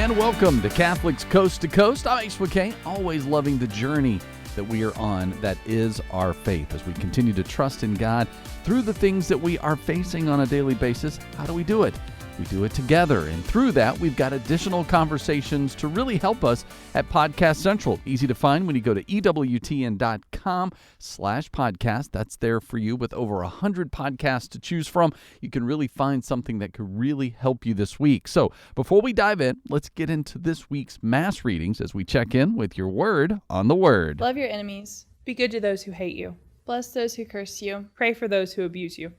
And welcome to Catholics Coast to Coast. I'm Ace McKay, always loving the journey that we are on that is our faith. As we continue to trust in God through the things that we are facing on a daily basis, how do we do it? We do it together. And through that, we've got additional conversations to really help us at Podcast Central. Easy to find when you go to EWTN.com/podcast. That's there for you with over 100 podcasts to choose from. You can really find something that could really help you this week. So before we dive in, let's get into this week's Mass readings as we check in with your word on the Word. Love your enemies. Be good to those who hate you. Bless those who curse you. Pray for those who abuse you.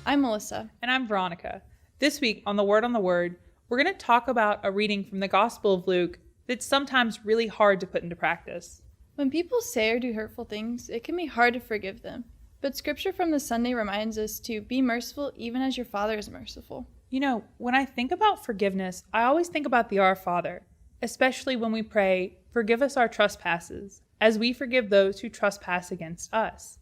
I'm Melissa. And I'm Veronica. This week on the Word, we're going to talk about a reading from the Gospel of Luke that's sometimes really hard to put into practice. When people say or do hurtful things, it can be hard to forgive them. But scripture from the Sunday reminds us to be merciful even as your Father is merciful. You know, when I think about forgiveness, I always think about the Our Father, especially when we pray, "Forgive us our trespasses, as we forgive those who trespass against us."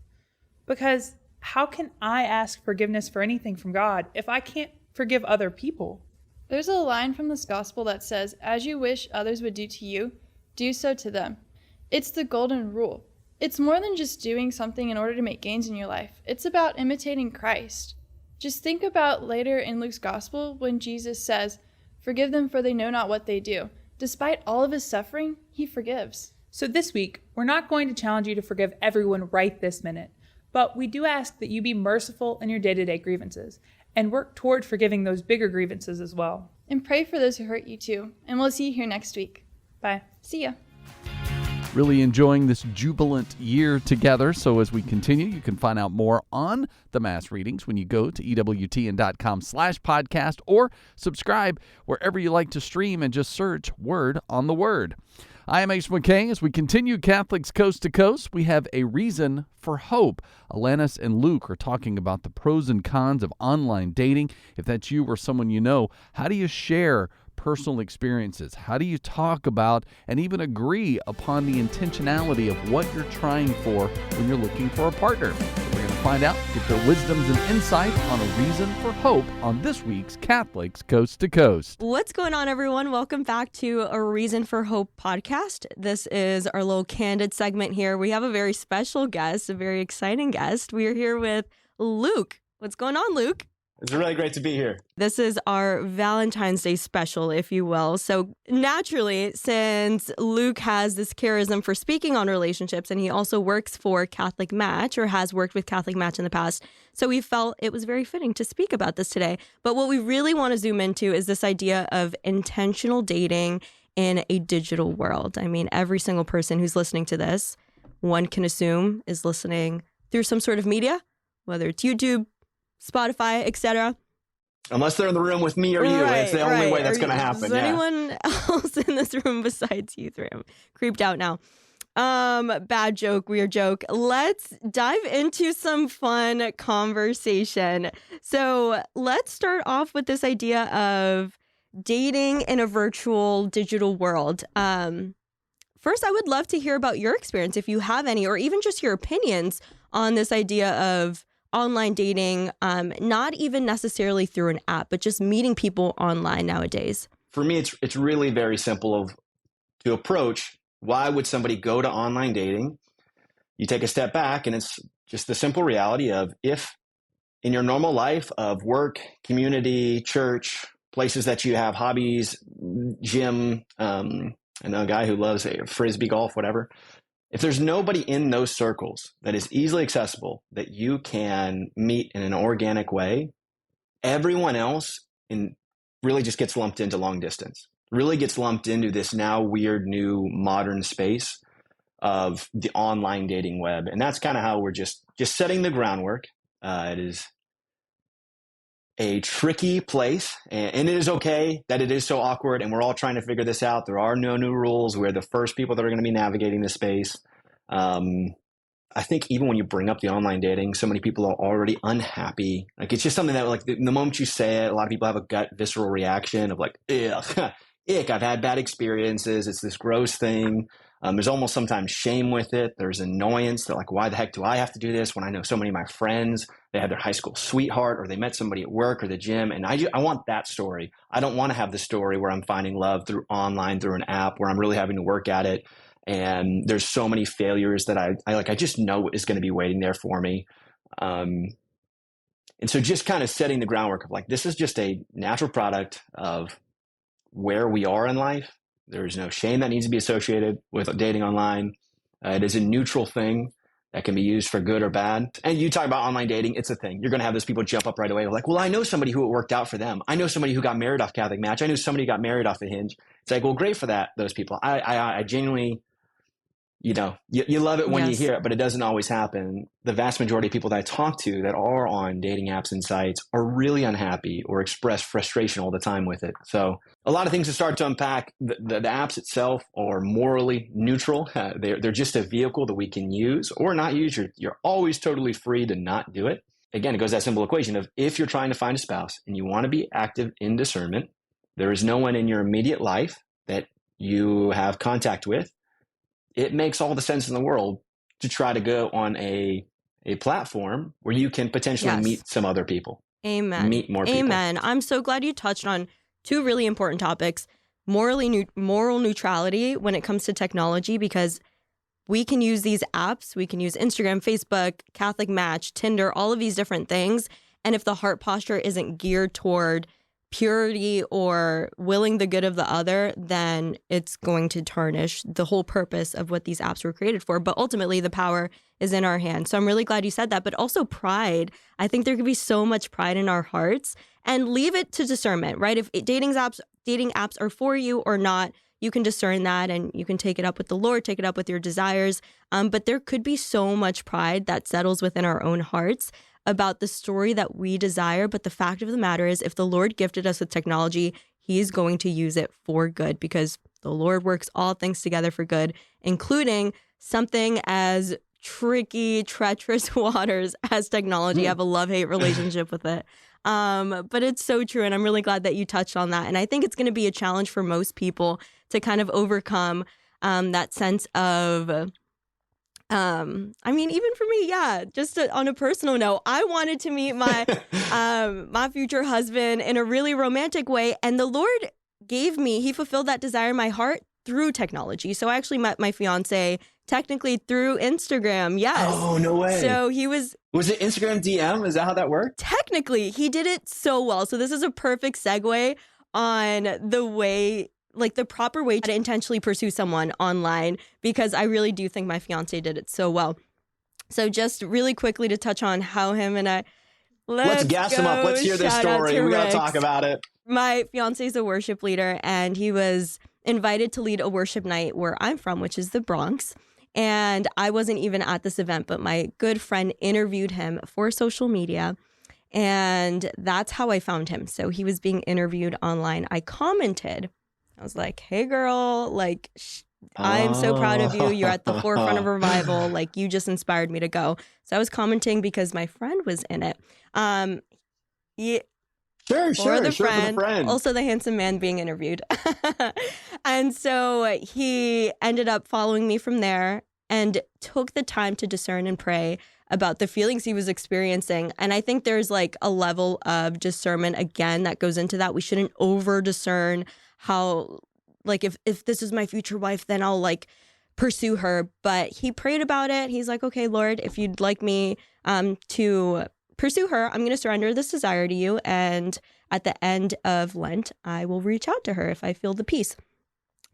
Because how can I ask forgiveness for anything from God if I can't forgive other people? There's a line from this gospel that says, "As you wish others would do to you, do so to them." It's the golden rule. It's more than just doing something in order to make gains in your life. It's about imitating Christ. Just think about later in Luke's gospel when Jesus says, "Forgive them for they know not what they do." Despite all of his suffering, he forgives. So this week, we're not going to challenge you to forgive everyone right this minute. But we do ask that you be merciful in your day-to-day grievances and work toward forgiving those bigger grievances as well. And pray for those who hurt you too. And we'll see you here next week. Bye. See ya. Really enjoying this jubilant year together. So as we continue, you can find out more on the Mass readings when you go to EWTN.com/podcast or subscribe wherever you like to stream and just search Word on the Word. I am Ace McKay. As we continue Catholics Coast to Coast, we have a reason for hope. Alanis and Luke are talking about the pros and cons of online dating. If that's you or someone you know, how do you share personal experiences? How do you talk about and even agree upon the intentionality of what you're trying for when you're looking for a partner? We're going to find out, get their wisdoms and insight on a reason for hope on this week's Catholics Coast to Coast. What's going on, everyone? Welcome back to A Reason for Hope podcast. This is our little candid segment here. We have a very special guest, a very exciting guest. We are here with Luke. What's going on, Luke? It's really great to be here. This is our Valentine's Day special, if you will. So naturally, since Luke has this charism for speaking on relationships, and he also works for Catholic Match or has worked with Catholic Match in the past, so we felt it was very fitting to speak about this today. But what we really want to zoom into is this idea of intentional dating in a digital world. I mean, every single person who's listening to this, one can assume is listening through some sort of media, whether it's YouTube, Spotify, etc. Unless they're in the room with me or you. It's the only way that's going to happen. Is anyone else in this room besides you three? I'm creeped out now. Bad joke, weird joke. Let's dive into some fun conversation. So let's start off with this idea of dating in a virtual digital world. First, I would love to hear about your experience, if you have any, or even just your opinions on this idea of online dating, not even necessarily through an app, but just meeting people online nowadays. For me, it's really very simple to approach. Why would somebody go to online dating? You take a step back, and it's just the simple reality of, if in your normal life of work, community, church, places that you have hobbies, gym, I know a guy who loves frisbee golf, whatever. If there's nobody in those circles that is easily accessible, that you can meet in an organic way, everyone else really just gets lumped into long distance, really gets lumped into this now weird new modern space of the online dating web. And that's kind of how we're just setting the groundwork. It is a tricky place, and it is okay that it is so awkward, and we're all trying to figure this out. There are no new rules. We're the first people that are going to be navigating this space. I think even when you bring up the online dating, so many people are already unhappy. Like, it's just something that, like, the moment you say it, a lot of people have a gut visceral reaction of like, ugh, ick, I've had bad experiences. It's this gross thing. There's almost sometimes shame with it. There's annoyance. They're like, why the heck do I have to do this when I know so many of my friends, they had their high school sweetheart or they met somebody at work or the gym. And I want that story. I don't want to have the story where I'm finding love through online, through an app where I'm really having to work at it. And there's so many failures that I just know is going to be waiting there for me. And so just kind of setting the groundwork of like, this is just a natural product of where we are in life. There's no shame that needs to be associated with dating online. It is a neutral thing that can be used for good or bad. And you talk about online dating, it's a thing. You're going to have those people jump up right away. Like, well, I know somebody who it worked out for them. I know somebody who got married off Catholic Match. I knew somebody who got married off a Hinge. It's like, well, great for those people. I genuinely, you love it when you hear it, but it doesn't always happen. The vast majority of people that I talk to that are on dating apps and sites are really unhappy or express frustration all the time with it. So a lot of things to start to unpack. The apps itself are morally neutral. They're just a vehicle that we can use or not use. You're always totally free to not do it. Again, it goes that simple equation of if you're trying to find a spouse and you want to be active in discernment, there is no one in your immediate life that you have contact with. It makes all the sense in the world to try to go on a platform where you can potentially meet some other people. Amen. Meet more people. Amen. I'm so glad you touched on two really important topics, moral neutrality when it comes to technology, because we can use these apps. We can use Instagram, Facebook, Catholic Match, Tinder, all of these different things. And if the heart posture isn't geared toward purity or willing the good of the other, then it's going to tarnish the whole purpose of what these apps were created for. But ultimately, the power is in our hands. So I'm really glad you said that. But also pride. I think there could be so much pride in our hearts, and leave it to discernment, right? If dating apps are for you or not, you can discern that and you can take it up with the Lord, take it up with your desires. But there could be so much pride that settles within our own hearts about the story that we desire. But the fact of the matter is, if the Lord gifted us with technology, he's going to use it for good, because the Lord works all things together for good, including something as tricky, treacherous waters as technology. I have a love-hate relationship with it. But it's so true. And I'm really glad that you touched on that. And I think it's going to be a challenge for most people to kind of overcome that sense of even for me, just on a personal note, I wanted to meet my my future husband in a really romantic way. And the Lord he fulfilled that desire in my heart through technology. So I actually met my fiance technically through Instagram. Yes. Oh, no way. So he was it Instagram DM? Is that how that worked? Technically, he did it so well. So this is a perfect segue on the way, like the proper way to intentionally pursue someone online, because I really do think my fiance did it so well. So just really quickly to touch on how him and I, let's gas him up. Let's hear this story. We got to talk about it. My fiance is a worship leader, and he was invited to lead a worship night where I'm from, which is the Bronx. And I wasn't even at this event, but my good friend interviewed him for social media. And that's how I found him. So he was being interviewed online. I commented. I was like, hey, girl, like, I'm so proud of you. You're at the forefront of revival. Like, you just inspired me to go. So I was commenting because my friend was in it. Sure, for the friend. Also the handsome man being interviewed. And so he ended up following me from there and took the time to discern and pray about the feelings he was experiencing. And I think there's like a level of discernment, again, that goes into that. We shouldn't over discern how, like, if this is my future wife, then I'll like pursue her. But he prayed about it. He's like, okay, Lord, if you'd like me to pursue her, I'm going to surrender this desire to you. And at the end of Lent, I will reach out to her if I feel the peace.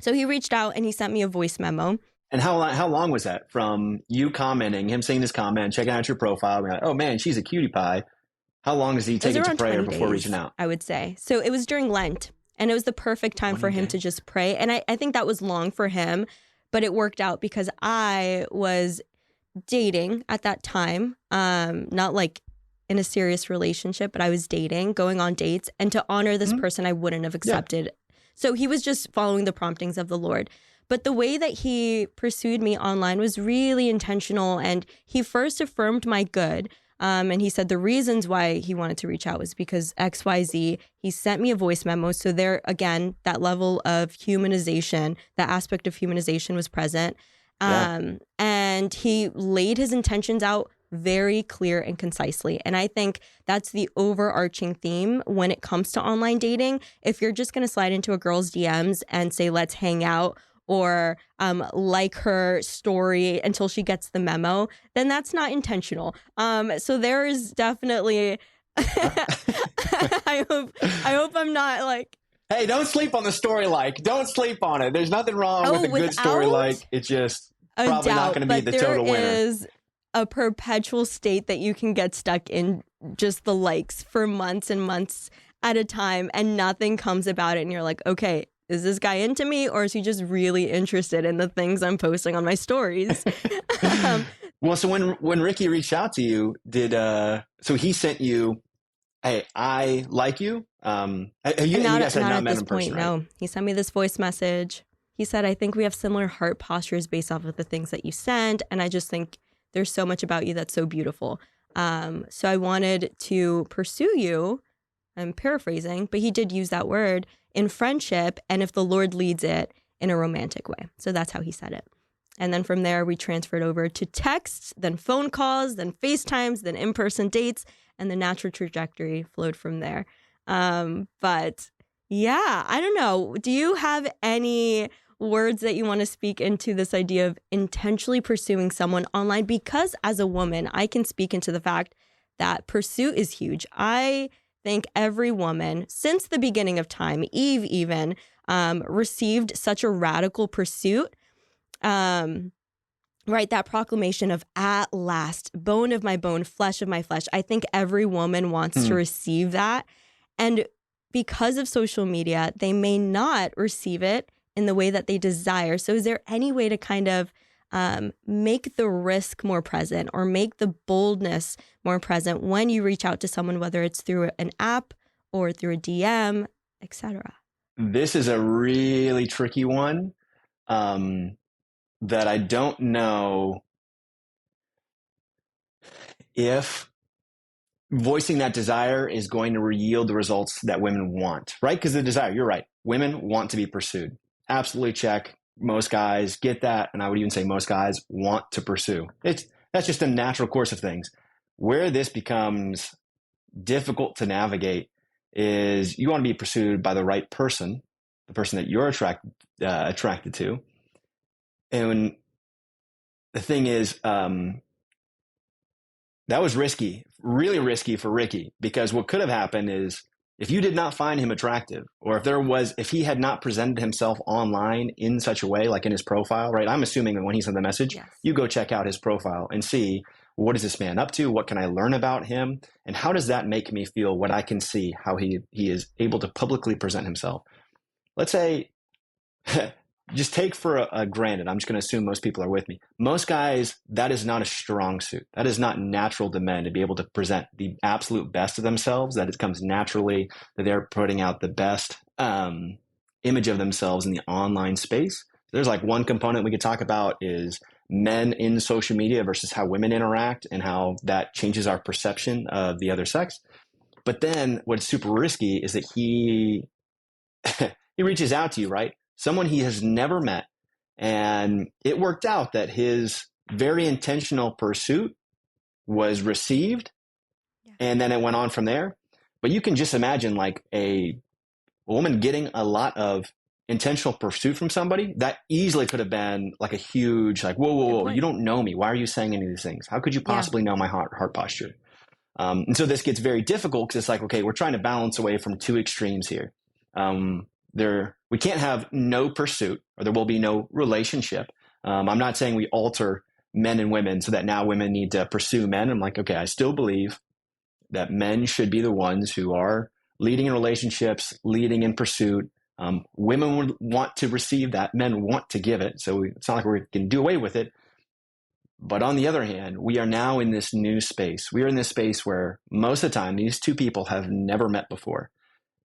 So he reached out and he sent me a voice memo. And how long was that from you commenting, him seeing this comment, checking out your profile, being like, oh man, she's a cutie pie? How long does he take it to prayer before reaching out? I would say. So it was during Lent, and it was the perfect time for him to just pray. And I think that was long for him, but it worked out because I was dating at that time, not like in a serious relationship, but I was dating, going on dates, and to honor this person, I wouldn't have accepted. Yeah. So he was just following the promptings of the Lord. But the way that he pursued me online was really intentional. And he first affirmed my good. And he said the reasons why he wanted to reach out was because XYZ. He sent me a voice memo. So there, again, that level of humanization, that aspect of humanization was present. And he laid his intentions out very clear and concisely. And I think that's the overarching theme when it comes to online dating. If you're just going to slide into a girl's DMs and say, let's hang out, or like her story until she gets the memo, then that's not intentional. So there is definitely, I hope I'm not like, hey, don't sleep on the story like. Don't sleep on it. There's nothing wrong with a good story like. It's just probably not going to be the total winner. There is a perpetual state that you can get stuck in just the likes for months and months at a time, and nothing comes about it. And you're like, okay, is this guy into me, or is he just really interested in the things I'm posting on my stories? Well, so when Ricky reached out to you, so he sent you, hey, I like you. You guys had not met in person, right? No, he sent me this voice message. He said, I think we have similar heart postures based off of the things that you send. And I just think there's so much about you that's so beautiful. So I wanted to pursue you. I'm paraphrasing, but he did use that word in friendship. And if the Lord leads it, in a romantic way. So that's how he said it. And then from there, we transferred over to texts, then phone calls, then FaceTimes, then in-person dates, and the natural trajectory flowed from there. But yeah, I don't know. Do you have any words that you want to speak into this idea of intentionally pursuing someone online? Because as a woman, I can speak into the fact that pursuit is huge. I think every woman, since the beginning of time, Eve even, received such a radical pursuit. Right, that proclamation of at last, bone of my bone, flesh of my flesh. I think every woman wants to receive that. And because of social media, they may not receive it in the way that they desire. So is there any way to kind of make the risk more present or make the boldness more present when you reach out to someone, whether it's through an app or through a DM, etc.? This is a really tricky one that I don't know if voicing that desire is going to yield the results that women want, right? Because the desire, you're right. Women want to be pursued. Absolutely check. Most guys get that. And I would even say most guys want to pursue. That's just a natural course of things. Where this becomes difficult to navigate is you want to be pursued by the right person, the person that you're attracted to. And the thing is, that was risky, really risky for Ricky, because what could have happened is if you did not find him attractive, or if he had not presented himself online in such a way, like in his profile, right? I'm assuming that when he sent the message, yes, you go check out his profile and see, what is this man up to? What can I learn about him? And how does that make me feel when I can see how he is able to publicly present himself? Let's say, just take for a granted, I'm just going to assume most people are with me. Most guys, that is not a strong suit. That is not natural to men to be able to present the absolute best of themselves, that it comes naturally, that they're putting out the best image of themselves in the online space. There's like one component we could talk about is men in social media versus how women interact and how that changes our perception of the other sex. But then what's super risky is that he reaches out to you, right? Someone he has never met. And it worked out that his very intentional pursuit was received. Yeah. And then it went on from there. But you can just imagine like a woman getting a lot of intentional pursuit from somebody that easily could have been like a huge, like, whoa, you don't know me. Why are you saying any of these things? How could you possibly know my heart posture? And so this gets very difficult because it's like, okay, we're trying to balance away from two extremes here. We can't have no pursuit, or there will be no relationship. I'm not saying we alter men and women so that now women need to pursue men. I'm like, okay, I still believe that men should be the ones who are leading in relationships, leading in pursuit. Women would want to receive that. Men want to give it. So it's not like we can do away with it. But on the other hand, we are now in this new space. We are in this space where most of the time these two people have never met before.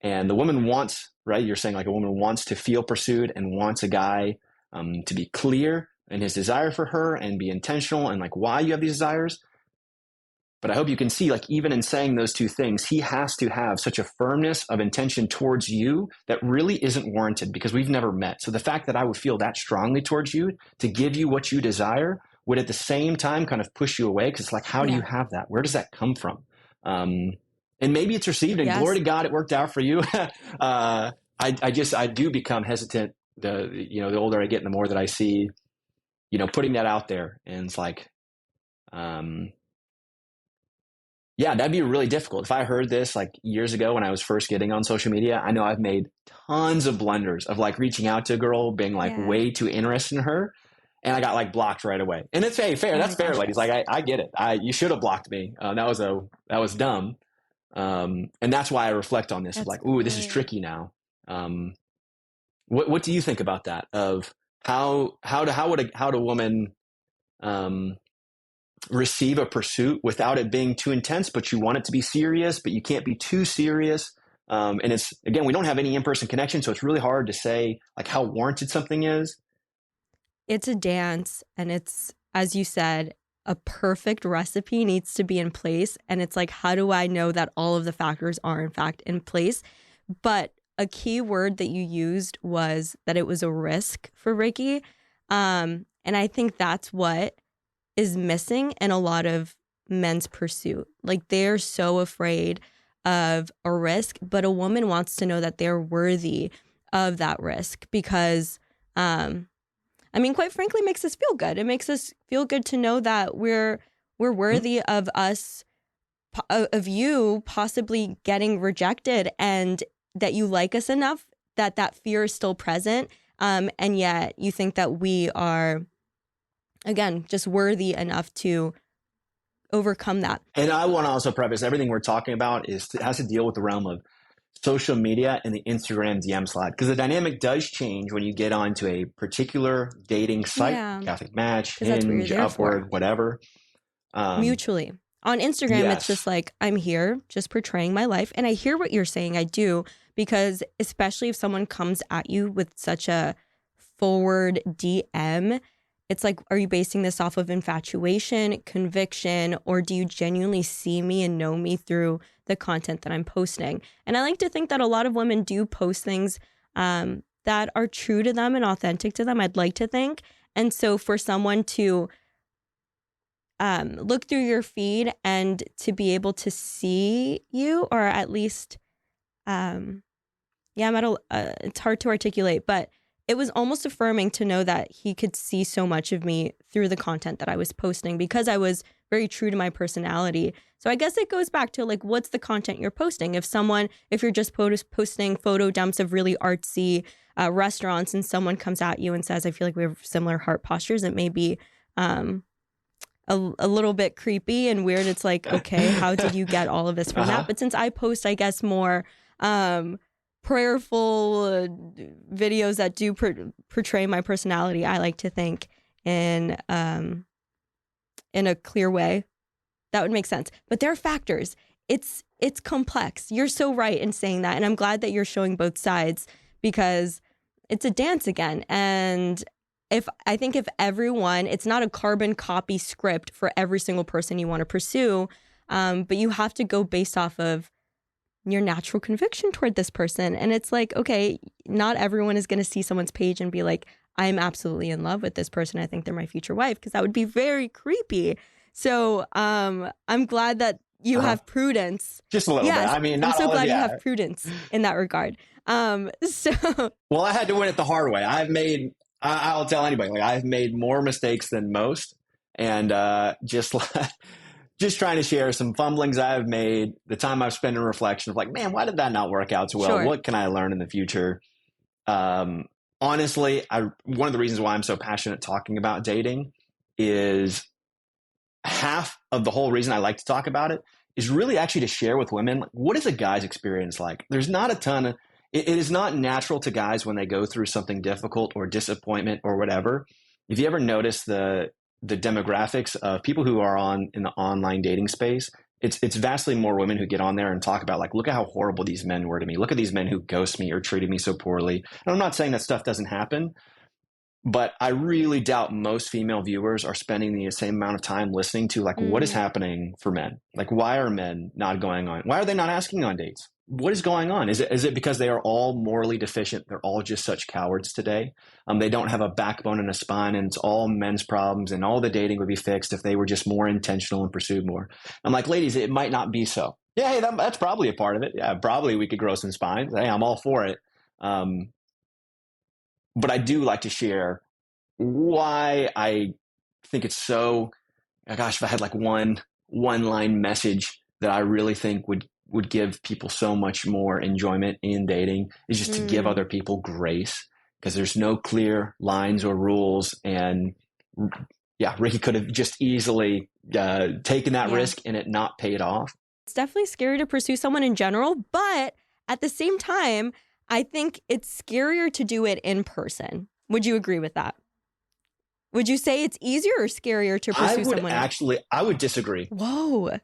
And the woman wants, right? You're saying like a woman wants to feel pursued and wants a guy to be clear in his desire for her and be intentional and like why you have these desires. But I hope you can see, like, even in saying those two things, he has to have such a firmness of intention towards you that really isn't warranted because we've never met. So the fact that I would feel that strongly towards you to give you what you desire would at the same time kind of push you away, because it's like, how do you have that? Where does that come from? And maybe it's received, and glory to God, it worked out for you. I do become hesitant. The older I get and the more that I see, putting that out there, and it's like, yeah, that'd be really difficult. If I heard this like years ago when I was first getting on social media, I know I've made tons of blunders of like reaching out to a girl, being like way too interested in her. And I got like blocked right away. And it's fair. That's fair, ladies. Like I get it. You should have blocked me. That was dumb. And that's why I reflect on this. Of like, ooh, this is tricky now. What do you think about that? Of how would a woman receive a pursuit without it being too intense, but you want it to be serious, but you can't be too serious. And it's, again, we don't have any in-person connection, so it's really hard to say like how warranted something is. It's a dance, and it's, as you said, a perfect recipe needs to be in place. And it's like, how do I know that all of the factors are in fact in place? But a key word that you used was that it was a risk for Ricky. And I think that's what is missing in a lot of men's pursuit. Like, they're so afraid of a risk, but a woman wants to know that they're worthy of that risk because, quite frankly, it makes us feel good. It makes us feel good to know that we're worthy of of you possibly getting rejected, and that you like us enough that fear is still present. And yet you think that we are, again, just worthy enough to overcome that. And I want to also preface everything we're talking about has to deal with the realm of social media and the Instagram DM slide, because the dynamic does change when you get onto a particular dating site, Catholic Match, Hinge, Upward, whatever. Mutually. On Instagram, It's just like, I'm here just portraying my life. And I hear what you're saying. I do, because especially if someone comes at you with such a forward DM, it's like, are you basing this off of infatuation, conviction, or do you genuinely see me and know me through the content that I'm posting? And I like to think that a lot of women do post things that are true to them and authentic to them, I'd like to think. And so for someone to look through your feed and to be able to see you, or at least, it's hard to articulate, but it was almost affirming to know that he could see so much of me through the content that I was posting, because I was very true to my personality. So I guess it goes back to like, what's the content you're posting? If you're just posting photo dumps of really artsy restaurants, and someone comes at you and says, I feel like we have similar heart postures, it may be a little bit creepy and weird. It's like, okay, how did you get all of this from that? But since I post, I guess, more prayerful videos that do portray my personality, I like to think in a clear way, that would make sense. But there are factors. It's complex. You're so right in saying that, and I'm glad that you're showing both sides, because it's a dance again. And I think if everyone, it's not a carbon copy script for every single person you want to pursue, but you have to go based off of your natural conviction toward this person. And it's like, okay, not everyone is going to see someone's page and be like, I'm absolutely in love with this person. I think they're my future wife, because that would be very creepy. So I'm glad that you have prudence. Just a little bit. I mean, not I'm so glad you yeah. have prudence in that regard. Well, I had to win it the hard way. I'll tell anybody, like, I've made more mistakes than most, and just trying to share some fumblings I've made, the time I've spent in reflection of like, man, why did that not work out so well? Sure. What can I learn in the future? Honestly, one of the reasons why I'm so passionate talking about dating is half of the whole reason I like to talk about it is really actually to share with women, like, what is a guy's experience like? There's not a ton of, it is not natural to guys when they go through something difficult or disappointment or whatever. If you ever notice the demographics of people who are in the online dating space, it's vastly more women who get on there and talk about, like, look at how horrible these men were to me. Look at these men who ghost me or treated me so poorly. And I'm not saying that stuff doesn't happen, But I really doubt most female viewers are spending the same amount of time listening to like what is happening for men. Like, why are men not going on? Why are they not asking on dates? What is going on? Is it because they are all morally deficient? They're all just such cowards today. They don't have a backbone and a spine, and it's all men's problems, and all the dating would be fixed if they were just more intentional and pursued more. I'm like, ladies, it might not be so. Yeah, hey, that's probably a part of it. Yeah, probably we could grow some spines. Hey, I'm all for it. But I do like to share why I think it's so, gosh, if I had like one line message that I really think would give people so much more enjoyment in dating, is just to give other people grace, because there's no clear lines or rules. And yeah, Ricky could have just easily taken that risk and it not paid off. It's definitely scary to pursue someone in general, but at the same time, I think it's scarier to do it in person. Would you agree with that? Would you say it's easier or scarier to pursue someone? I would disagree. Whoa.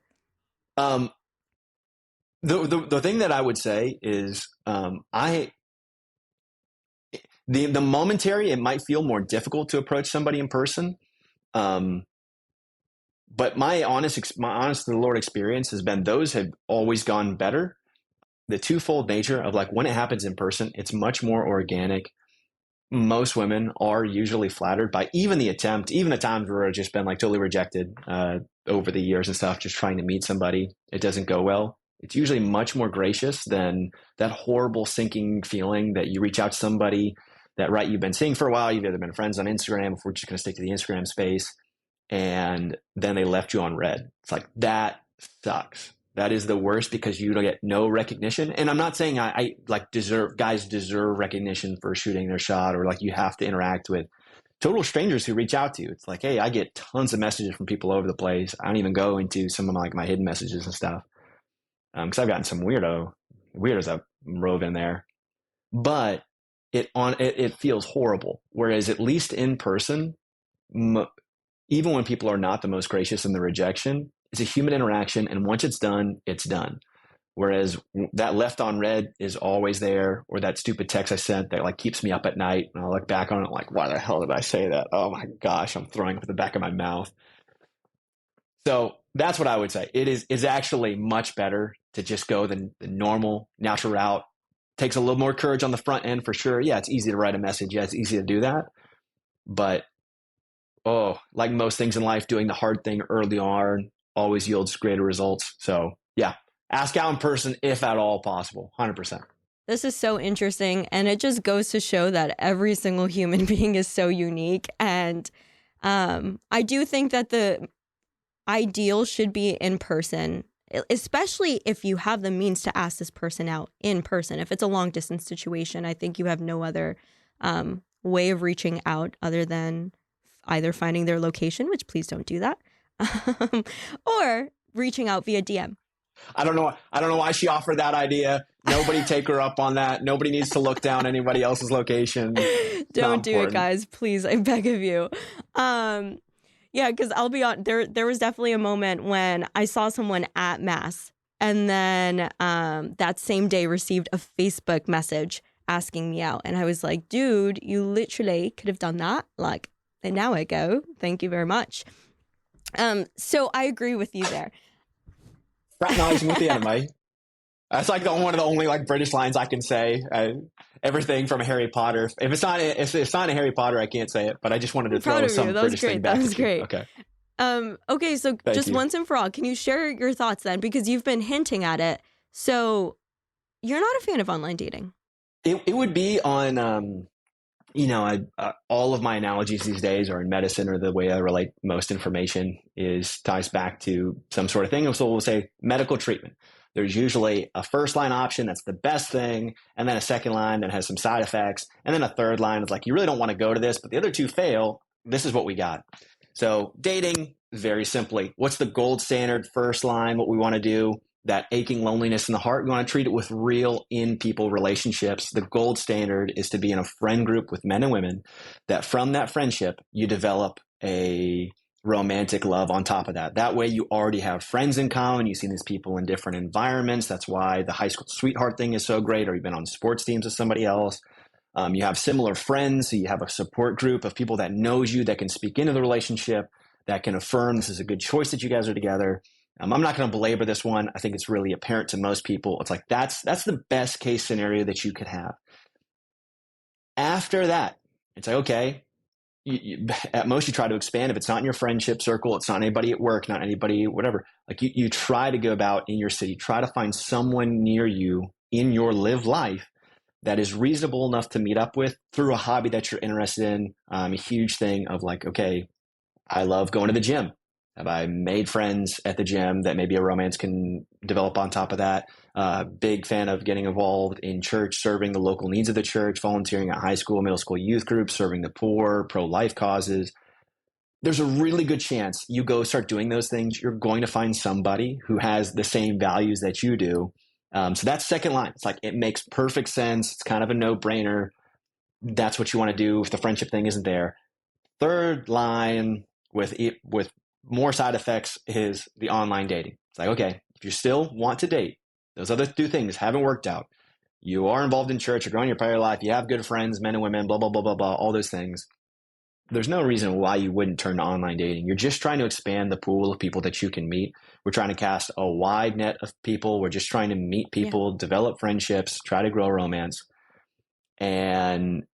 The thing that I would say is the momentary, it might feel more difficult to approach somebody in person. But my honest to the Lord experience has been those have always gone better. The twofold nature of like when it happens in person, it's much more organic. Most women are usually flattered by even the attempt, even the times where it's just been like totally rejected over the years and stuff, just trying to meet somebody. It doesn't go well. It's usually much more gracious than that horrible sinking feeling that you reach out to somebody that, right, you've been seeing for a while. You've either been friends on Instagram, if we're just going to stick to the Instagram space, and then they left you on red. It's like, that sucks. That is the worst, because you don't get no recognition. And I'm not saying I like guys deserve recognition for shooting their shot, or like you have to interact with total strangers who reach out to you. It's like, hey, I get tons of messages from people all over the place. I don't even go into some of my hidden messages and stuff. Because I've gotten some weirdos that rove in there, but it feels horrible. Whereas at least in person, even when people are not the most gracious in the rejection, it's a human interaction, and once it's done, it's done. Whereas that left on red is always there, or that stupid text I sent that like keeps me up at night, and I look back on it like, why the hell did I say that? Oh my gosh, I'm throwing up at the back of my mouth. So that's what I would say. It is actually much better to just go the normal, natural route. Takes a little more courage on the front end for sure. Yeah, it's easy to write a message. Yeah, it's easy to do that. But, like most things in life, doing the hard thing early on always yields greater results. So, yeah, ask out in person if at all possible, 100%. This is so interesting, and it just goes to show that every single human being is so unique. And I do think that the ideal should be in person, especially if you have the means to ask this person out in person. If it's a long distance situation, I think you have no other way of reaching out other than either finding their location, which please don't do that, or reaching out via DM. I don't know why she offered that idea. Nobody take her up on that. Nobody needs to look down anybody else's location. Don't do it, guys. Please, I beg of you. Yeah, because I'll be on. There was definitely a moment when I saw someone at Mass, and then that same day received a Facebook message asking me out, and I was like, "Dude, you literally could have done that." Like, and now I go, "Thank you very much." So I agree with you there. Fraternizing with the enemy. That's like one of the only like British lines I can say. Everything from Harry Potter. If it's not a Harry Potter, I can't say it. But I just wanted to throw some British thing back. That was great. Okay. Okay. So Thank you. Once and for all, can you share your thoughts then? Because you've been hinting at it. So you're not a fan of online dating. It would be on, all of my analogies these days are in medicine, or the way I relate most information ties back to some sort of thing. So we'll say medical treatment. There's usually a first line option that's the best thing, and then a second line that has some side effects, and then a third line is like, you really don't want to go to this, but the other two fail. This is what we got. So dating, very simply, what's the gold standard first line? What we want to do, that aching loneliness in the heart, we want to treat it with real in-people relationships. The gold standard is to be in a friend group with men and women, that from that friendship, you develop a romantic love on top of that. That way you already have friends in common. You've seen these people in different environments. That's why the high school sweetheart thing is so great, or you've been on sports teams with somebody else. You have similar friends. So you have a support group of people that knows you, that can speak into the relationship, that can affirm this is a good choice that you guys are together. I'm not going to belabor this one. I think it's really apparent to most people. It's like that's the best case scenario that you could have. After that, it's like, okay, at most you try to expand. If it's not in your friendship circle, it's not anybody at work, not anybody, whatever. Like you try to go about in your city, try to find someone near you in your live life that is reasonable enough to meet up with through a hobby that you're interested in. A huge thing of like, okay, I love going to the gym. Have I made friends at the gym that maybe a romance can develop on top of that? Big fan of getting involved in church, serving the local needs of the church, volunteering at high school, middle school youth groups, serving the poor, pro-life causes. There's a really good chance you go start doing those things, you're going to find somebody who has the same values that you do. So that's second line. It's like, it makes perfect sense. It's kind of a no-brainer. That's what you want to do if the friendship thing isn't there. Third line with more side effects is the online dating. It's like, okay, if you still want to date, those other two things haven't worked out. You are involved in church, you're growing your prayer life, you have good friends, men and women, blah, blah, blah, blah, blah, all those things. There's no reason why you wouldn't turn to online dating. You're just trying to expand the pool of people that you can meet. We're trying to cast a wide net of people. We're just trying to meet people, develop friendships, try to grow romance. And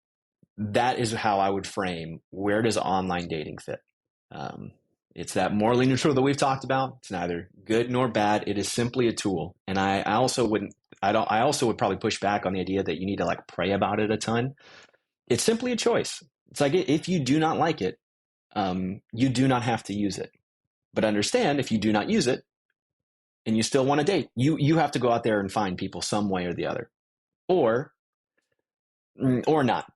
that is how I would frame, where does online dating fit? It's that morally neutral that we've talked about. It's neither good nor bad. It is simply a tool. And I also would probably push back on the idea that you need to like pray about it a ton. It's simply a choice. It's like, if you do not like it, you do not have to use it. But understand, if you do not use it and you still want to date, you have to go out there and find people some way or the other, or not.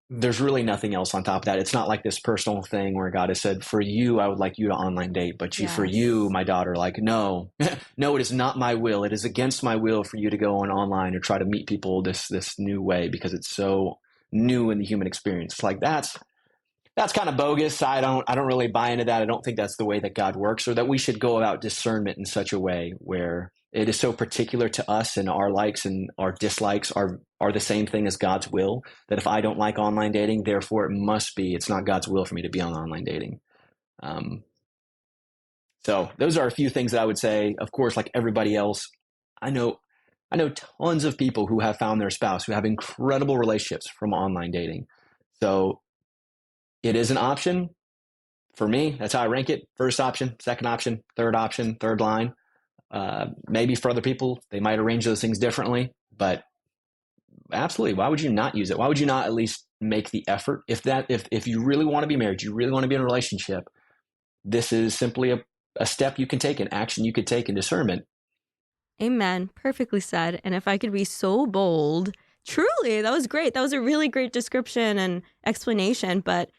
There's really nothing else on top of that. It's not like this personal thing where God has said, for you, I would like you to online date, but for you, my daughter, like, no, no, it is not my will. It is against my will for you to go on online or try to meet people this new way, because it's so new in the human experience. It's like, that's kind of bogus. I don't really buy into that. I don't think that's the way that God works, or that we should go about discernment in such a way where it is so particular to us, and our likes and our dislikes are the same thing as God's will, that if I don't like online dating, therefore it's not God's will for me to be on online dating. So those are a few things that I would say. Of course, like everybody else, I know tons of people who have found their spouse, who have incredible relationships from online dating. So it is an option. For me, that's how I rank it. First option, second option, third line. Maybe for other people, they might arrange those things differently, but absolutely, why would you not use it? Why would you not at least make the effort? If you really want to be married, you really want to be in a relationship, this is simply a step you can take, an action you could take in discernment. Amen. Perfectly said. And if I could be so bold, truly, that was great. That was a really great description and explanation. But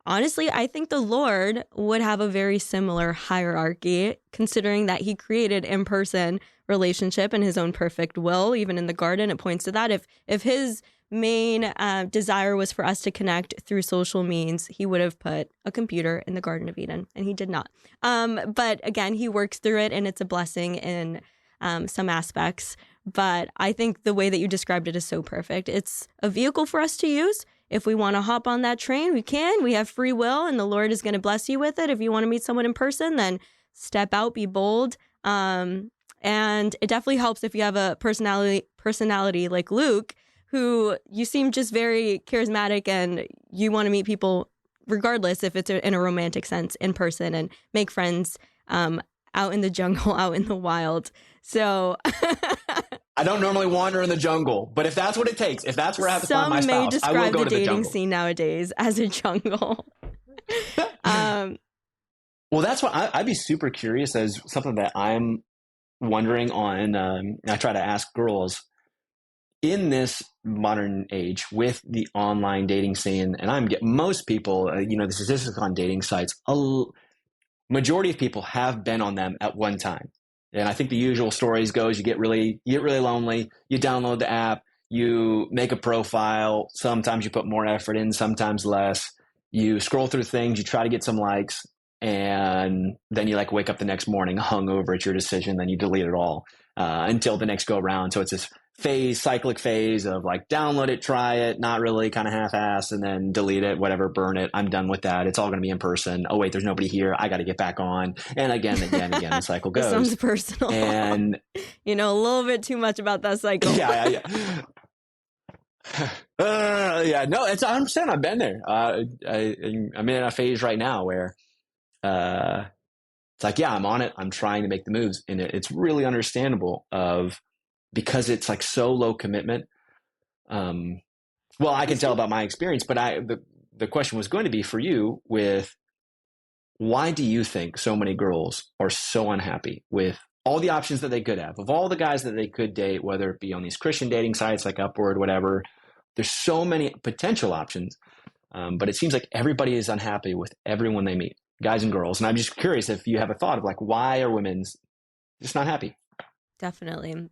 honestly, I think the Lord would have a very similar hierarchy, considering that he created in-person relationship in his own perfect will. Even in the garden, it points to that. If his main desire was for us to connect through social means, he would have put a computer in the Garden of Eden, and he did not. But again, he works through it, and it's a blessing in some aspects. But I think the way that you described it is so perfect. It's a vehicle for us to use. If we want to hop on that train, we can. We have free will, and the Lord is going to bless you with it. If you want to meet someone in person, then step out, be bold. And it definitely helps if you have a personality like Luke, who you seem just very charismatic, and you want to meet people regardless if it's in a romantic sense in person, and make friends out in the jungle, out in the wild. So I don't normally wander in the jungle, but if that's what it takes, if that's where I have to find my spouse, I will go to the jungle. Some may describe the dating scene nowadays as a jungle. Well, that's what I'd be super curious, as something that I'm wondering on. I try to ask girls in this modern age with the online dating scene, and most people, the statistics on dating sites, majority of people have been on them at one time. And I think the usual stories goes, you get really lonely, you download the app, you make a profile, sometimes you put more effort in, sometimes less. You scroll through things, you try to get some likes, and then you wake up the next morning hungover at your decision, then you delete it all until the next go around. So it's this cyclic phase of like download it, try it, not really, kind of half-assed, and then delete it, whatever, burn it. I'm done with that. It's all going to be in person. Oh wait, there's nobody here. I got to get back on. And again, the cycle goes. This sounds personal. And you know a little bit too much about that cycle. Yeah. No, it's 100%. I've been there. I'm in a phase right now where it's like, yeah, I'm on it. I'm trying to make the moves, and it's really understandable because it's like so low commitment. Well, I can tell about my experience, but the question was going to be for you with, why do you think so many girls are so unhappy with all the options that they could have, of all the guys that they could date, whether it be on these Christian dating sites like Upward, whatever? There's so many potential options, but it seems like everybody is unhappy with everyone they meet, guys and girls. And I'm just curious if you have a thought of like, why are women just not happy? Definitely.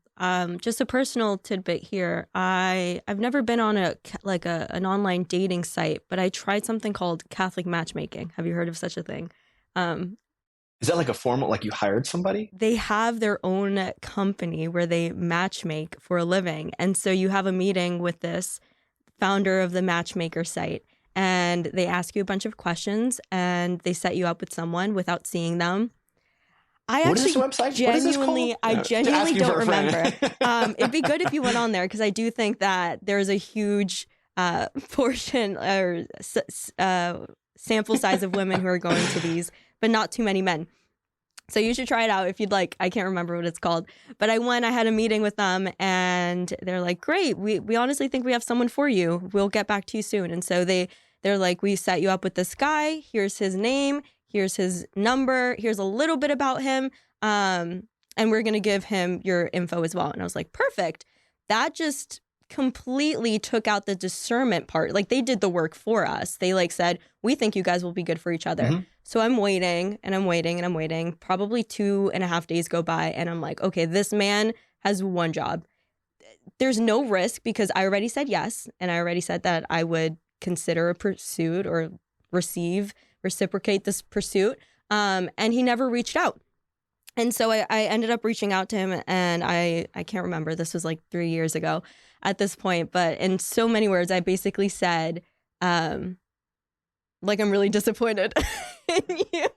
Just a personal tidbit here. I've never been on an online dating site, but I tried something called Catholic matchmaking. Have you heard of such a thing? Is that like a formal, like you hired somebody? They have their own company where they matchmake for a living. And so you have a meeting with this founder of the matchmaker site, and they ask you a bunch of questions, and they set you up with someone without seeing them. What is this website? I genuinely don't remember. It'd be good if you went on there, because I do think that there's a huge portion or sample size of women who are going to these, but not too many men. So you should try it out if you'd like. I can't remember what it's called. But I had a meeting with them, and they're like, great, we honestly think we have someone for you. We'll get back to you soon. And so they're like, we set you up with this guy. Here's his name. Here's his number. Here's a little bit about him. And we're going to give him your info as well. And I was like, perfect. That just completely took out the discernment part. Like, they did the work for us. They like said, we think you guys will be good for each other. Mm-hmm. So I'm waiting and I'm waiting and I'm waiting. Probably 2.5 days go by, and I'm like, okay, this man has one job. There's no risk because I already said yes. And I already said that I would consider a pursuit or reciprocate this pursuit. And he never reached out. And so I ended up reaching out to him, and I can't remember. This was like 3 years ago at this point. But in so many words, I basically said, like, I'm really disappointed in you.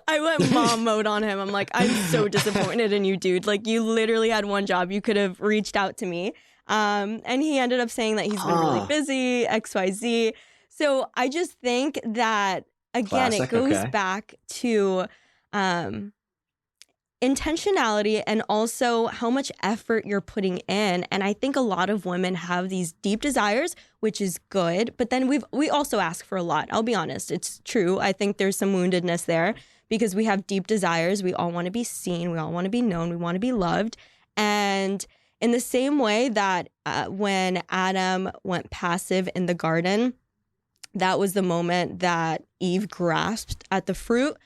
I went mom mode on him. I'm like, I'm so disappointed in you, dude. Like, you literally had one job. You could have reached out to me. And he ended up saying that he's been really busy, XYZ. So I just think that, again, it goes back to intentionality and also how much effort you're putting in. And I think a lot of women have these deep desires, which is good. But then we also ask for a lot. I'll be honest. It's true. I think there's some woundedness there because we have deep desires. We all want to be seen. We all want to be known. We want to be loved. And in the same way that when Adam went passive in the garden, that was the moment that Eve grasped at the fruit.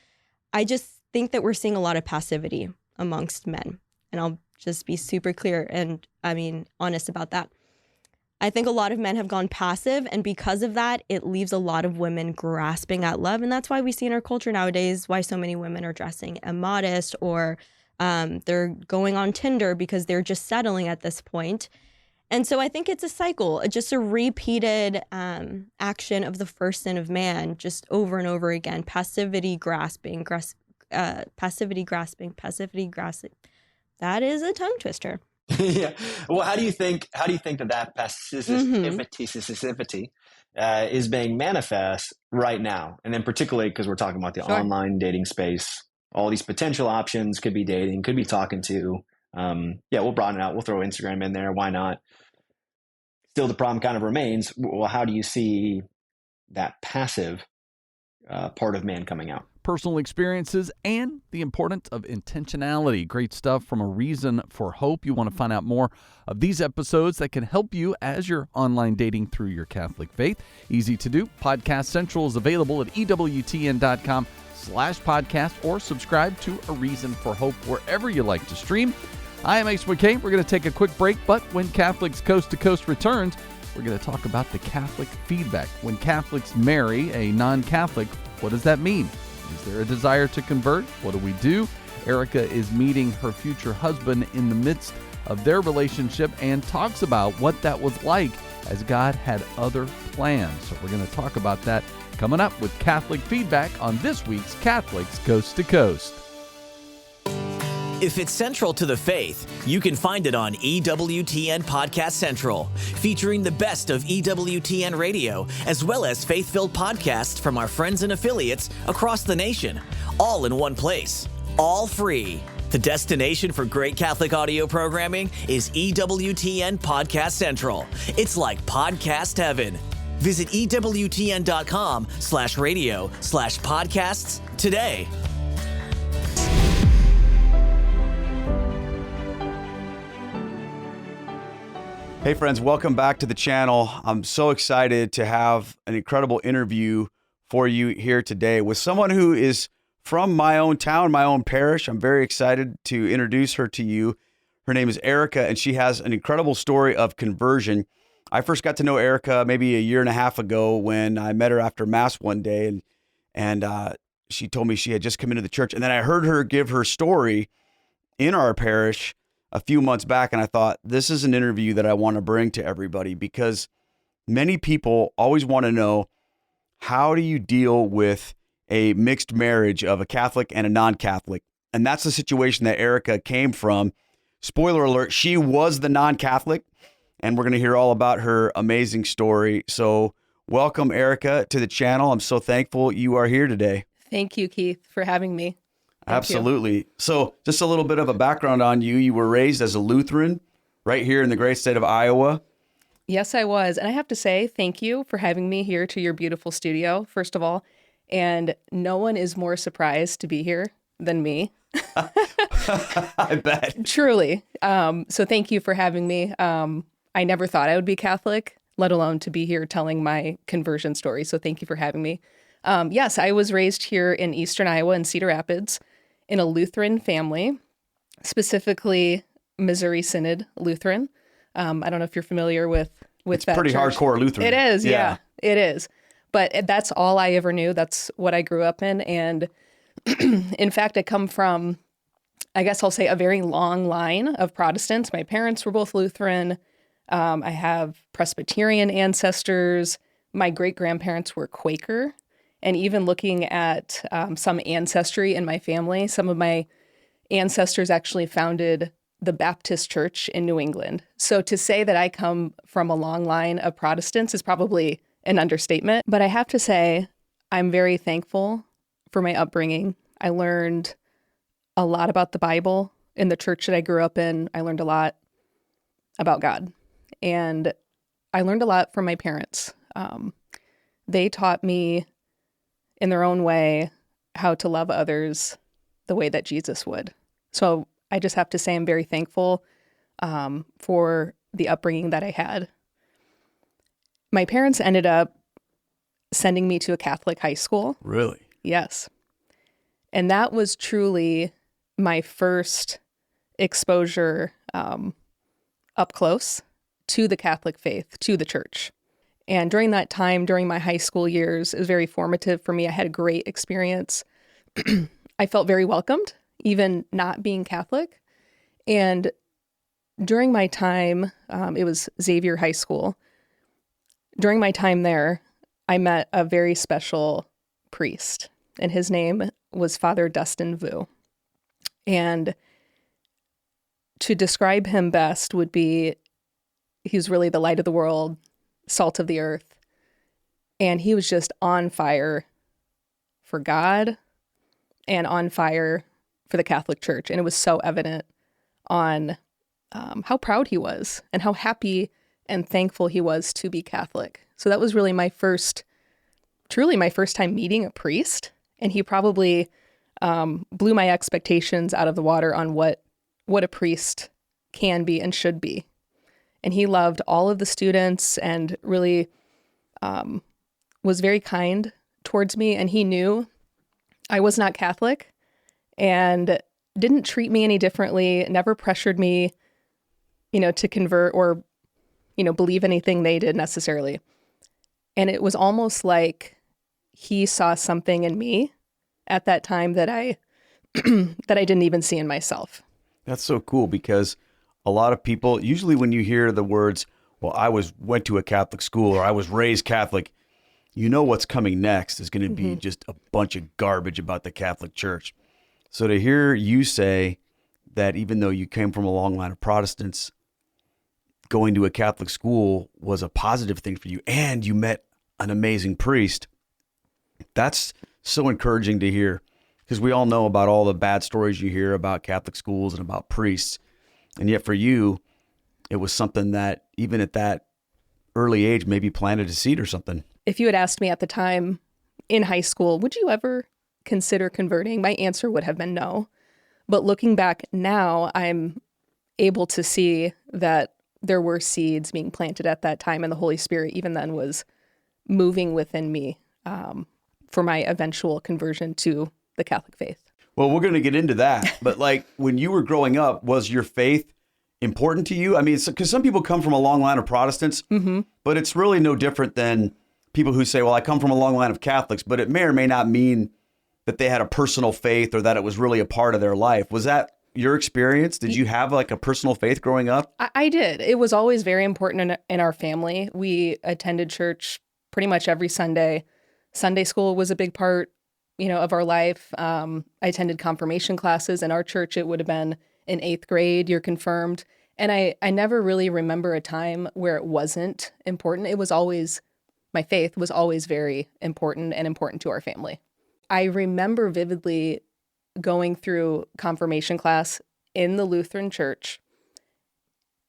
I just think that we're seeing a lot of passivity amongst men. And I'll just be super clear and, honest about that. I think a lot of men have gone passive, and because of that, it leaves a lot of women grasping at love. And that's why we see in our culture nowadays why so many women are dressing immodest, or they're going on Tinder because they're just settling at this point. And so I think it's a cycle, just a repeated action of the first sin of man, just over and over again. Passivity grasping. That is a tongue twister. Yeah. Well, how do you think that passivity is being manifest right now? And then particularly because we're talking about the online dating space, all these potential options, could be dating, could be talking to. We'll broaden it out. We'll throw Instagram in there. Why not? Still, the problem kind of remains. Well, how do you see that passive part of man coming out? Personal experiences and the importance of intentionality. Great stuff from A Reason for Hope. You want to find out more of these episodes that can help you as you're online dating through your Catholic faith. Easy to do. Podcast Central is available at EWTN.com/podcast, or subscribe to A Reason for Hope wherever you like to stream. I am Ace McKay. We're going to take a quick break, but when Catholics Coast to Coast returns, we're going to talk about the Catholic feedback. When Catholics marry a non-Catholic, what does that mean? Is there a desire to convert? What do we do? Erica is meeting her future husband in the midst of their relationship and talks about what that was like as God had other plans. So we're going to talk about that coming up with Catholic Feedback on this week's Catholics Coast to Coast. If it's central to the faith, you can find it on EWTN Podcast Central, featuring the best of EWTN radio, as well as faith-filled podcasts from our friends and affiliates across the nation, all in one place, all free. The destination for great Catholic audio programming is EWTN Podcast Central. It's like podcast heaven. Visit EWTN.com/radio/podcasts today. Hey friends, welcome back to the channel. I'm so excited to have an incredible interview for you here today with someone who is from my own town, my own parish. I'm very excited to introduce her to you. Her name is Erica, and she has an incredible story of conversion. I first got to know Erica maybe a year and a half ago when I met her after Mass one day, and she told me she had just come into the church. And then I heard her give her story in our parish a few months back, and I thought, this is an interview that I want to bring to everybody, because many people always want to know, how do you deal with a mixed marriage of a Catholic and a non-Catholic? And that's the situation that Erica came from. Spoiler alert, she was the non-Catholic, and we're going to hear all about her amazing story. So welcome, Erica, to the channel. I'm so thankful you are here today. Thank you, Keith, for having me. Absolutely. So just a little bit of a background on you. You were raised as a Lutheran right here in the great state of Iowa. Yes, I was. And I have to say, thank you for having me here to your beautiful studio, first of all. And no one is more surprised to be here than me. I bet. Truly. So thank you for having me. I never thought I would be Catholic, let alone to be here telling my conversion story. So thank you for having me. Yes, I was raised here in Eastern Iowa in Cedar Rapids in a Lutheran family, specifically Missouri Synod Lutheran. I don't know if you're familiar with It's that pretty church. hardcore Lutheran. It is, yeah, it is. But that's all I ever knew. That's what I grew up in. And in fact, I come from, I guess I'll say, a very long line of Protestants. My parents were both Lutheran. I have Presbyterian ancestors. My great-grandparents were Quaker. And even looking at some ancestry in my family, some of my ancestors actually founded the Baptist Church in New England. So to say that I come from a long line of Protestants is probably an understatement. But I have to say, I'm very thankful for my upbringing. I learned a lot about the Bible in the church that I grew up in. I learned a lot about God. And I learned a lot from my parents. They taught me in their own way how to love others the way that Jesus would. So I just have to say I'm very thankful for the upbringing that I had. My parents ended up sending me to a Catholic high school. Really? Yes. And that was truly my first exposure up close to the Catholic faith, to the church. And during that time, during my high school years, it was very formative for me. I had a great experience. I felt very welcomed, even not being Catholic. And during my time, it was Xavier High School. During my time there, I met a very special priest, and his name was Father Dustin Vu. And to describe him best would be, he was really the light of the world, salt of the earth. And he was just on fire for God and on fire for the Catholic Church. And it was so evident on how proud he was and how happy and thankful he was to be Catholic. So that was really truly my first time meeting a priest. And he probably blew my expectations out of the water on what a priest can be and should be. And he loved all of the students and really was very kind towards me. And he knew I was not Catholic and didn't treat me any differently, never pressured me, to convert or, believe anything they did necessarily. And it was almost like he saw something in me at that time that I that I didn't even see in myself. That's so cool, because a lot of people, usually when you hear the words, well, went to a Catholic school, or I was raised Catholic, you know what's coming next is going to be just a bunch of garbage about the Catholic Church. So to hear you say that even though you came from a long line of Protestants, going to a Catholic school was a positive thing for you, and you met an amazing priest, that's so encouraging to hear, because we all know about all the bad stories you hear about Catholic schools and about priests. And yet for you, it was something that even at that early age maybe planted a seed or something. If you had asked me at the time in high school, would you ever consider converting? My answer would have been no. But looking back now, I'm able to see that there were seeds being planted at that time, and the Holy Spirit even then was moving within me for my eventual conversion to the Catholic faith. Well, we're going to get into that. But like when you were growing up, was your faith important to you? I mean, because some people come from a long line of Protestants, but it's really no different than people who say, well, I come from a long line of Catholics, but it may or may not mean that they had a personal faith or that it was really a part of their life. Was that your experience? Did you have like a personal faith growing up? I did. It was always very important in our family. We attended church pretty much every Sunday. Sunday school was a big part, of our life. I attended confirmation classes. In our church, it would have been in 8th grade, you're confirmed. And I never really remember a time where it wasn't important. It was always, my faith was always very important and important to our family. I remember vividly going through confirmation class in the Lutheran church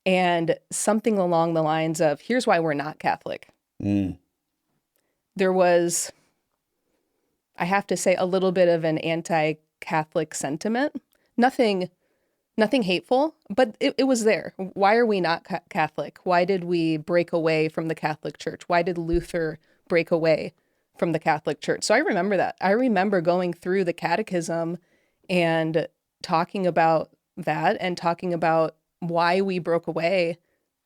and something along the lines of, here's why we're not Catholic. There was, I have to say, a little bit of an anti-Catholic sentiment. Nothing hateful, but it was there. Why are we not Catholic? Why did we break away from the Catholic Church? Why did Luther break away from the Catholic Church? So I remember that. I remember going through the catechism and talking about that and talking about why we broke away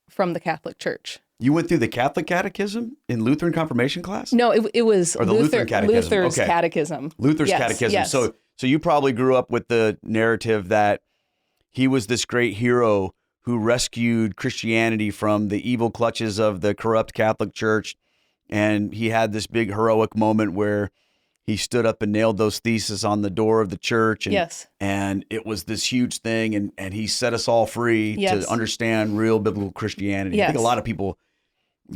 from the Catholic Church. You went through the Catholic catechism in Lutheran confirmation class? No, it was or the Lutheran catechism. Luther's catechism. Luther's catechism. Yes. So you probably grew up with the narrative that he was this great hero who rescued Christianity from the evil clutches of the corrupt Catholic Church. And he had this big heroic moment where he stood up and nailed those theses on the door of the church. And, yes. And it was this huge thing. And he set us all free to understand real biblical Christianity. Yes. I think a lot of people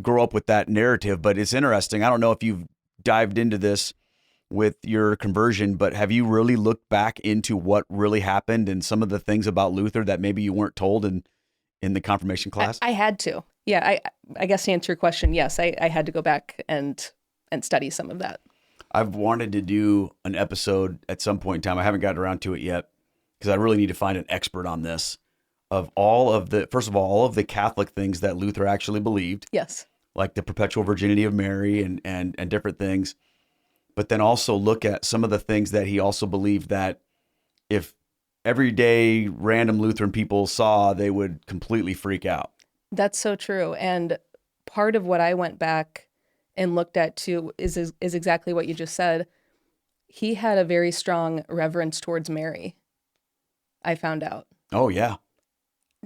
grow up with that narrative, but it's interesting. I don't know if you've dived into this with your conversion, but have you really looked back into what really happened and some of the things about Luther that maybe you weren't told in the confirmation class? I had to. Yeah, I guess to answer your question, yes, I had to go back and study some of that. I've wanted to do an episode at some point in time. I haven't gotten around to it yet because I really need to find an expert on this, of all of the Catholic things that Luther actually believed. Yes. Like the perpetual virginity of Mary and different things. But then also look at some of the things that he also believed that if everyday random Lutheran people saw, they would completely freak out. That's so true. And part of what I went back and looked at too is exactly what you just said. He had a very strong reverence towards Mary, I found out. Oh, yeah.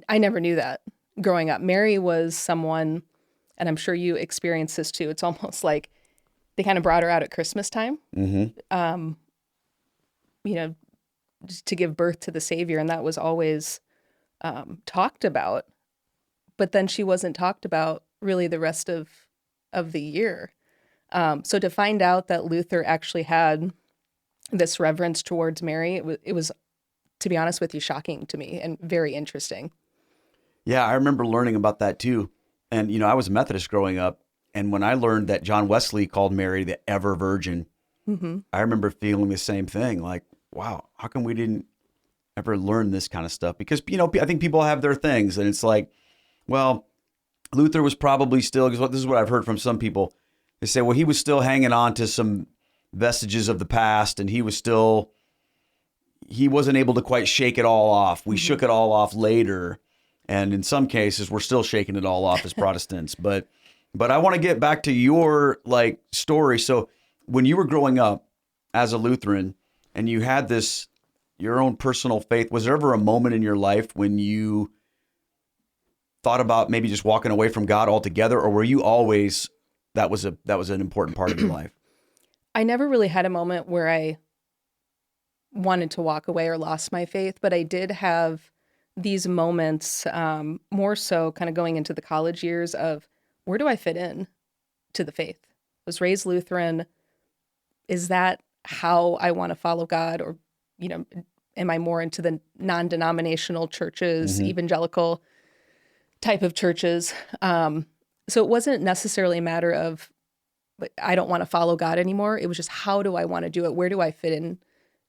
I never knew that growing up. Mary was someone, and I'm sure you experienced this too, it's almost like they kind of brought her out at Christmas time, just to give birth to the Savior. And that was always talked about. But then she wasn't talked about really the rest of the year. So to find out that Luther actually had this reverence towards Mary, it was, to be honest with you, shocking to me and very interesting. Yeah, I remember learning about that too. And, I was a Methodist growing up. And when I learned that John Wesley called Mary the ever virgin, I remember feeling the same thing. Like, wow, how come we didn't ever learn this kind of stuff? Because, I think people have their things. And it's like, well, Luther was probably still, because this is what I've heard from some people. They say, well, he was still hanging on to some vestiges of the past, and he wasn't able to quite shake it all off. We shook it all off later. And in some cases, we're still shaking it all off as Protestants. But I want to get back to your story. So when you were growing up as a Lutheran and you had this your own personal faith, was there ever a moment in your life when you thought about maybe just walking away from God altogether, or were you always that was an important part of your life? I never really had a moment where I wanted to walk away or lost my faith, but I did have these moments, more so kind of going into the college years of where do I fit in to the faith? I was raised Lutheran. Is that how I want to follow God? Or, am I more into the non-denominational churches, evangelical type of churches? So it wasn't necessarily a matter of, I don't want to follow God anymore. It was just, how do I want to do it? Where do I fit in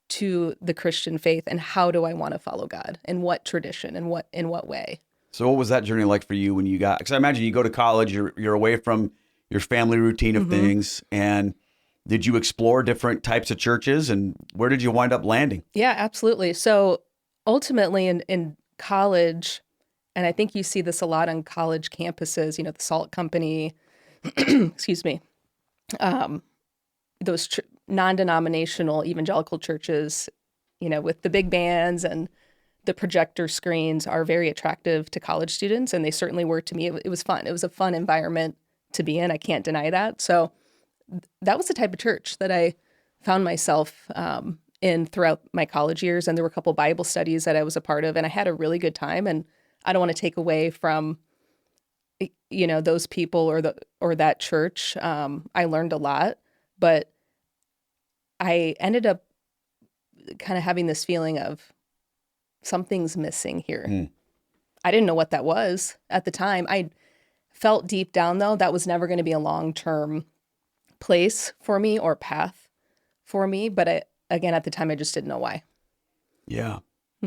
to the Christian faith, and how do I want to follow God, in what tradition, and in what way? So what was that journey like for you when you got, because I imagine you go to college, you're away from your family routine of things, and did you explore different types of churches, and where did you wind up landing? Yeah, absolutely. So ultimately in college, and I think you see this a lot on college campuses, the Salt Company, excuse me, those non-denominational evangelical churches, with the big bands and the projector screens, are very attractive to college students. And they certainly were to me. It was fun. It was a fun environment to be in. I can't deny that. So that was the type of church that I found myself in throughout my college years. And there were a couple Bible studies that I was a part of, and I had a really good time. And I don't want to take away from, those people or that church. I learned a lot, but I ended up kind of having this feeling of something's missing here. I didn't know what that was at the time. I felt deep down, though, that was never going to be a long-term place for me or path for me. But again, at the time, I just didn't know why. Yeah.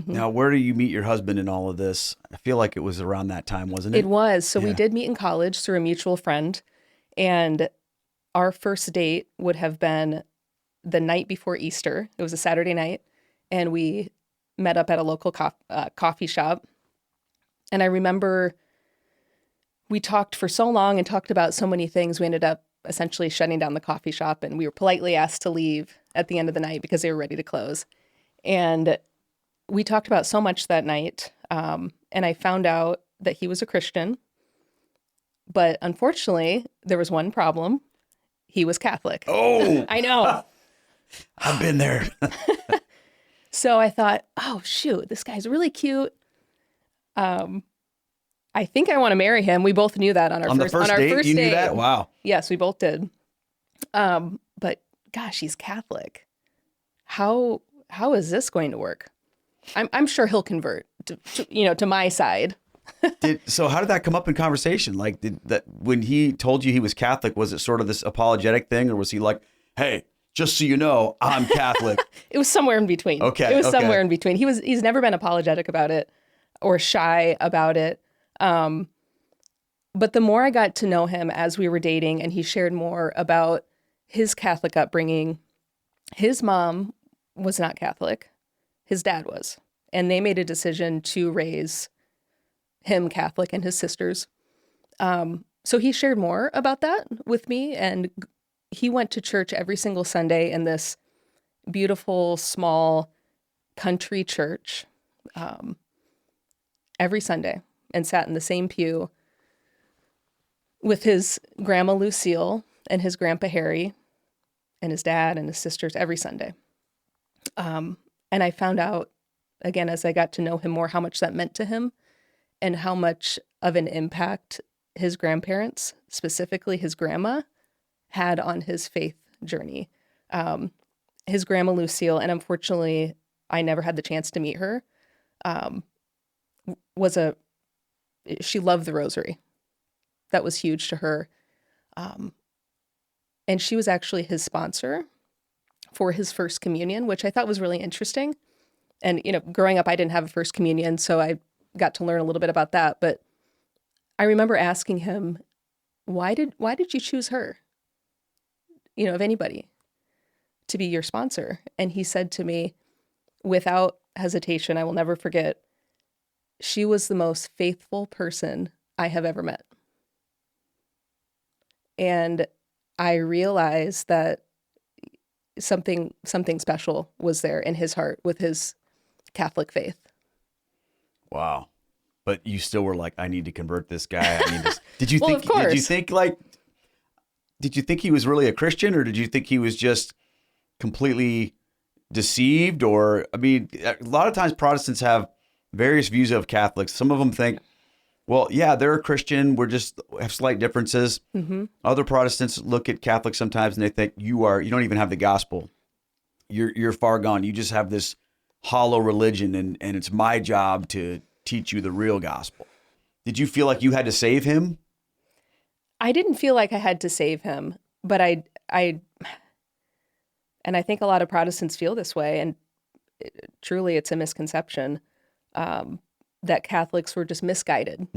Now, where do you meet your husband in all of this? I feel like it was around that time, wasn't it? It was. So we did meet in college through a mutual friend. And our first date would have been the night before Easter. It was a Saturday night. And we met up at a local coffee shop. And I remember we talked for so long and talked about so many things. We ended up essentially shutting down the coffee shop, and we were politely asked to leave at the end of the night because they were ready to close. And we talked about so much that night. And I found out that he was a Christian. But unfortunately, there was one problem. He was Catholic. Oh, I know. I've been there. So I thought, oh, shoot, this guy's really cute. I think I want to marry him. We both knew that on our first date. You knew that? Wow. Yes, we both did. But gosh, he's Catholic. How is this going to work? I'm sure he'll convert to my side. So how did that come up in conversation? Like, did that when he told you he was Catholic, was it sort of this apologetic thing, or was he like, hey, just so you know, I'm Catholic? It was somewhere in between. Okay. It was somewhere in between. He's never been apologetic about it or shy about it. But the more I got to know him as we were dating, and he shared more about his Catholic upbringing, his mom was not Catholic. His dad was. And they made a decision to raise him Catholic and his sisters. So he shared more about that with me, and he went to church every single Sunday in this beautiful, small country church every Sunday, and sat in the same pew with his grandma Lucille and his grandpa Harry and his dad and his sisters every Sunday. And I found out, again, as I got to know him more, how much that meant to him and how much of an impact his grandparents, specifically his grandma, had on his faith journey. His grandma Lucille, and unfortunately, I never had the chance to meet her, she loved the rosary. That was huge to her. And she was actually his sponsor for his first communion, which I thought was really interesting. And, growing up, I didn't have a first communion, so I got to learn a little bit about that. But I remember asking him, why did you choose her, of anybody, to be your sponsor? And he said to me, without hesitation, I will never forget, she was the most faithful person I have ever met. And I realized that something special was there in his heart with his Catholic faith. Wow. But you still were like, I need to convert this guy. I need to. Did you Well, think? of course. Did you think he was really a Christian, or did you think he was just completely deceived? Or I mean, a lot of times Protestants have various views of Catholics. Some of them think, well, yeah, they're a Christian. We're just have slight differences. Mm-hmm. Other Protestants look at Catholics sometimes and they think you don't even have the gospel. You're far gone. You just have this hollow religion, and it's my job to teach you the real gospel. Did you feel like you had to save him? I didn't feel like I had to save him, but I think a lot of Protestants feel this way, and truly it's a misconception that Catholics were just misguided,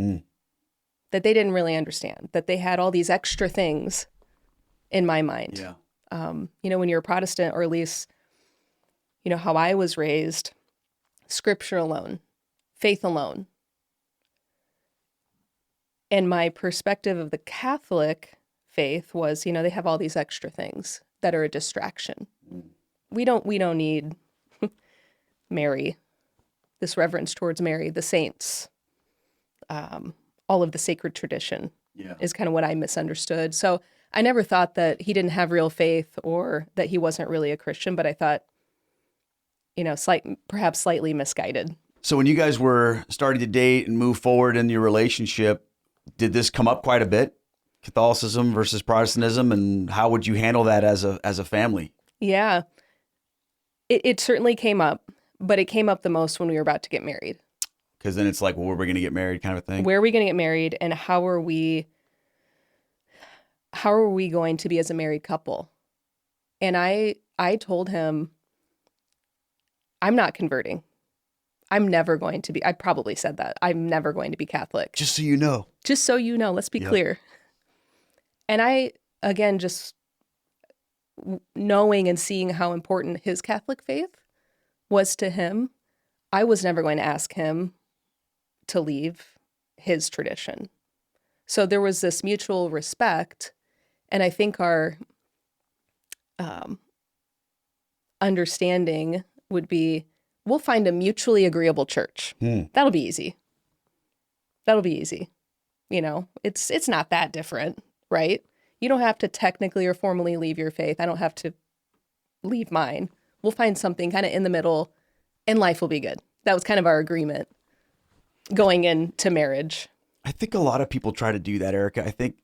that they didn't really understand, that they had all these extra things in my mind. Yeah. When you're a Protestant, or at least, how I was raised, scripture alone, faith alone. And my perspective of the Catholic faith was, they have all these extra things that are a distraction. We don't need Mary, this reverence towards Mary, the saints, all of the sacred tradition is kind of what I misunderstood. So I never thought that he didn't have real faith or that he wasn't really a Christian, but I thought, perhaps slightly misguided. So when you guys were starting to date and move forward in your relationship, did this come up quite a bit? Catholicism versus Protestantism, and how would you handle that as a family? Yeah, it certainly came up, but it came up the most when we were about to get married. Because then it's like, well, where are we going to get married, kind of thing? Where are we going to get married, and how are we going to be as a married couple? And I told him, I'm not converting. I'm never going to be. I probably said that. I'm never going to be Catholic. Just so you know. Just so you know. Let's be clear. And I, again, just knowing and seeing how important his Catholic faith was to him, I was never going to ask him to leave his tradition. So there was this mutual respect, and I think our understanding would be, we'll find a mutually agreeable church. That'll be easy. It's not that different, right? You don't have to technically or formally leave your faith. I don't have to leave mine. We'll find something kind of in the middle, and life will be good. That was kind of our agreement going into marriage. I think a lot of people try to do that, Erica. I think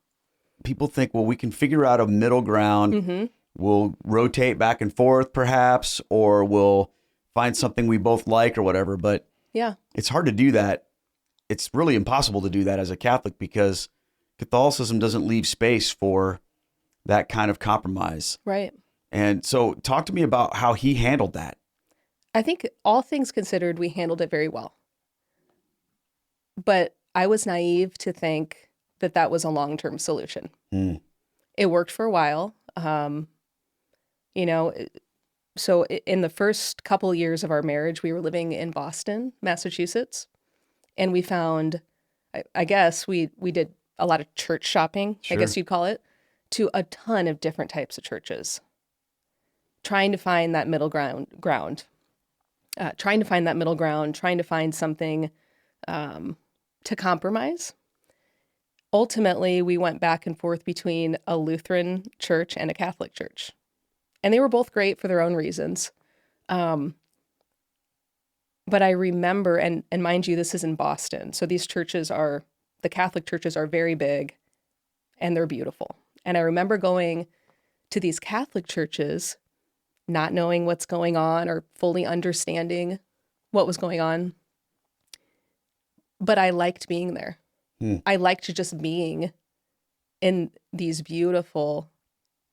people think, well, we can figure out a middle ground. Mm-hmm. We'll rotate back and forth perhaps, or we'll find something we both like or whatever. But yeah, it's hard to do that. It's really impossible to do that as a Catholic, because Catholicism doesn't leave space for that kind of compromise. Right. And so talk to me about how he handled that. I think all things considered, we handled it very well. But I was naive to think that that was a long-term solution. It worked for a while. So in the first couple years of our marriage, we were living in Boston, Massachusetts, and we found, I guess we did a lot of church shopping, Sure. I guess you'd call it, to a ton of different types of churches, trying to find that middle ground, trying to find something to compromise. Ultimately, we went back and forth between a Lutheran church and a Catholic church. And they were both great for their own reasons. But I remember, and mind you, this is in Boston. So these the Catholic churches are very big and they're beautiful. And I remember going to these Catholic churches, not knowing what's going on or fully understanding what was going on. But I liked being there. I liked just being in these beautiful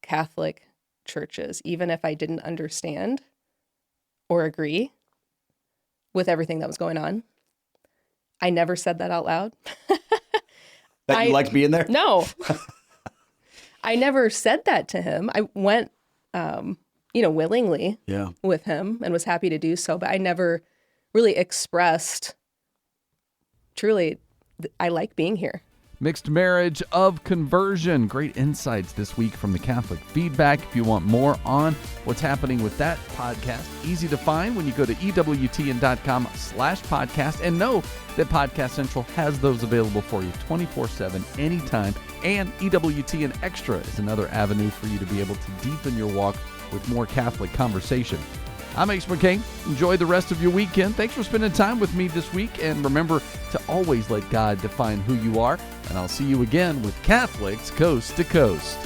Catholic churches, even if I didn't understand or agree with everything that was going on. I never said that out loud. That you liked being there? No. I never said that to him. I went, willingly with him and was happy to do so, but I never really expressed, truly, I like being here. Mixed Marriage of Conversion. Great insights this week from the Catholic Feedback. If you want more on what's happening with that podcast, easy to find when you go to EWTN.com/podcast. And know that Podcast Central has those available for you 24/7, anytime. And EWTN Extra is another avenue for you to be able to deepen your walk with more Catholic conversation. I'm Ace McKay. Enjoy the rest of your weekend. Thanks for spending time with me this week. And remember to always let God define who you are. And I'll see you again with Catholics Coast to Coast.